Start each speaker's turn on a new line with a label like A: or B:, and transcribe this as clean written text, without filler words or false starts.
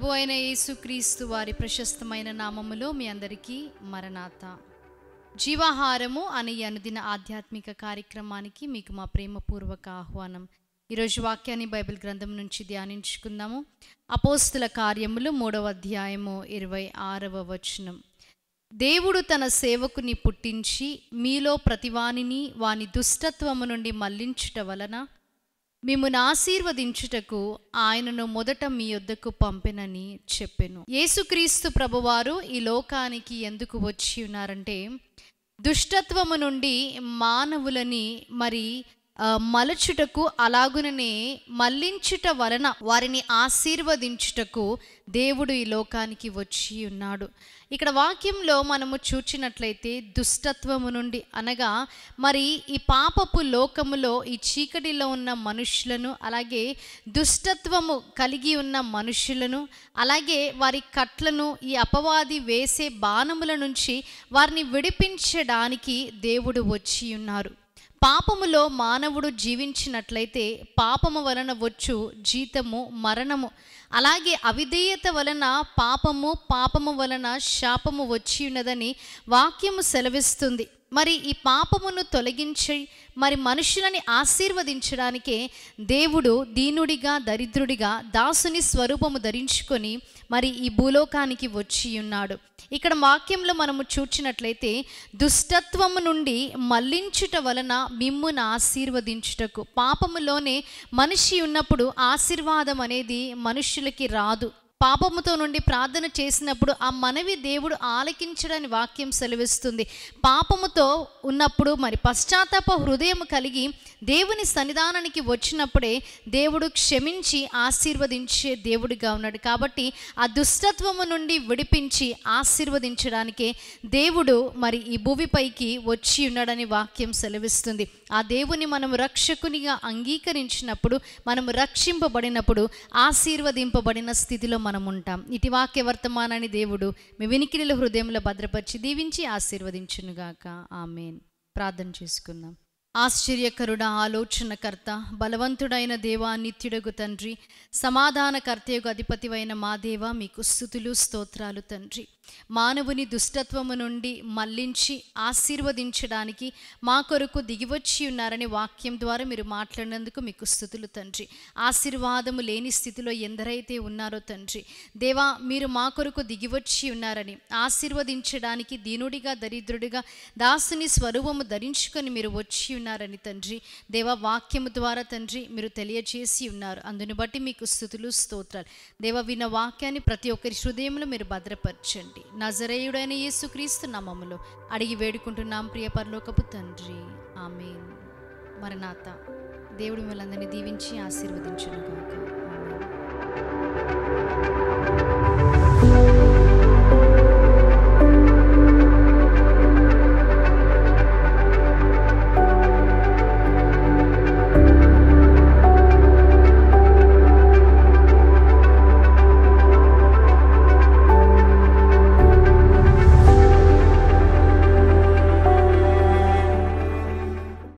A: ప్రభు అయిన యేసుక్రీస్తు వారి ప్రశస్తమైన నామములో మీ అందరికీ మరణాత. జీవాహారము అనే అనుదిన ఆధ్యాత్మిక కార్యక్రమానికి మీకు మా ప్రేమపూర్వక ఆహ్వానం. ఈరోజు వాక్యాన్ని బైబిల్ గ్రంథం నుంచి ధ్యానించుకుందాము. అపోస్తుల కార్యములు 3వ అధ్యాయము 26వ వచనం. దేవుడు తన సేవకుని పుట్టించి మీలో ప్రతివానిని వాని దుష్టత్వము నుండి మళ్లించుట వలన మిమ్మును ఆశీర్వదించుటకు ఆయనను మొదట మీ యొద్దకు పంపెనని చెప్పెను. యేసుక్రీస్తు ప్రభువారు ఈ లోకానికి ఎందుకు వచ్చి ఉన్నారంటే, దుష్టత్వము నుండి మానవులని మలచుటకు, అలాగుననే మళ్లించుట వలన వారిని ఆశీర్వదించుటకు దేవుడు ఈ లోకానికి వచ్చి ఉన్నాడు. ఇక్కడ వాక్యంలో మనము చూచినట్లయితే దుష్టత్వము నుండి అనగా ఈ పాపపు లోకములో ఈ చీకటిలో ఉన్న మనుషులను, అలాగే దుష్టత్వము కలిగి ఉన్న మనుషులను, అలాగే వారి కట్లను ఈ అపవాది వేసే బాణముల నుంచి వారిని విడిపించడానికి దేవుడు వచ్చి ఉన్నారు. పాపములో మానవుడు జీవించినట్లయితే పాపము వలన వచ్చు జీతము మరణము, అలాగే అవిధేయత వలన పాపము వలన శాపము వచ్చి ఉన్నదని వాక్యము సెలవిస్తుంది. ఈ పాపమును తొలగించి మనుషులని ఆశీర్వదించడానికే దేవుడు దీనుడిగా, దరిద్రుడిగా, దాసుని స్వరూపము ధరించుకొని ఈ భూలోకానికి వచ్చి ఉన్నాడు. ఇక్కడ వాక్యంలో మనము చూచినట్లయితే దుష్టత్వము నుండి మళ్లించుట వలన మిమ్మును ఆశీర్వదించుటకు. పాపములోనే మనిషి ఉన్నప్పుడు ఆశీర్వాదం అనేది మనుషులకి రాదు. పాపముతో నుండి ప్రార్థన చేసినప్పుడు ఆ మనవి దేవుడు ఆలకించడని వాక్యం సెలవిస్తుంది. పాపముతో ఉన్నప్పుడు పశ్చాత్తాప హృదయం కలిగి దేవుని సన్నిధానానికి వచ్చినప్పుడే దేవుడు క్షమించి ఆశీర్వదించే దేవుడిగా ఉన్నాడు. కాబట్టి ఆ దుష్టత్వము నుండి విడిపించి ఆశీర్వదించడానికే దేవుడు ఈ భూమిపైకి వచ్చి ఉన్నాడని వాక్యం సెలవిస్తుంది. ఆ దేవుని మనము రక్షకునిగా అంగీకరించినప్పుడు, మనము రక్షింపబడినప్పుడు ఆశీర్వదింపబడిన స్థితిలో మనం ఉంటాం. ఇటు వాక్య వర్తమానాన్ని దేవుడు మీ వినికిడిలో హృదయంలో భద్రపరిచి దీవించి ఆశీర్వదించునుగాక. ఆమేన్. ప్రార్థన చేసుకుందాం. ఆశ్చర్యకరుడ, ఆలోచనకర్త, బలవంతుడైన దేవా, నిత్యుడగు తండ్రి, సమాధానకర్తయగు అధిపతివైన మా దేవా, మీకు స్తుతులు స్తోత్రాలు తండ్రి. మానవుని దుష్టత్వము నుండి మళ్లించి ఆశీర్వదించడానికి మా కొరకు దిగివచ్చి ఉన్నారని వాక్యం ద్వారా మీరు మాట్లాడినందుకు మీకు స్తుతులు తండ్రి. ఆశీర్వాదము లేని స్థితిలో ఎందరైతే ఉన్నారో తండ్రి దేవా, మీరు మా కొరకు దిగివచ్చి ఉన్నారని, ఆశీర్వదించడానికి దీనుడిగా, దరిద్రుడిగా, దాసుని స్వరూపము ధరించుకొని మీరు వచ్చి ఉన్నారని తండ్రి దేవా, వాక్యము ద్వారా తండ్రి మీరు తెలియజేసి ఉన్నారు. అందుని బట్టి మీకు స్తుతులు స్తోత్రాలు దేవా. విన్న వాక్యాన్ని ప్రతి ఒక్కరి హృదయంలో మీరు భద్రపరచండి. నజరేయుడైన యేసుక్రీస్తు నామములో అడిగి వేడుకుంటున్నాం ప్రియ పరలోకపు తండ్రి. ఆమేన్. మరణాత. దేవుడు మిమ్మల్ని అందరినీ దీవించి ఆశీర్వదించును గాక.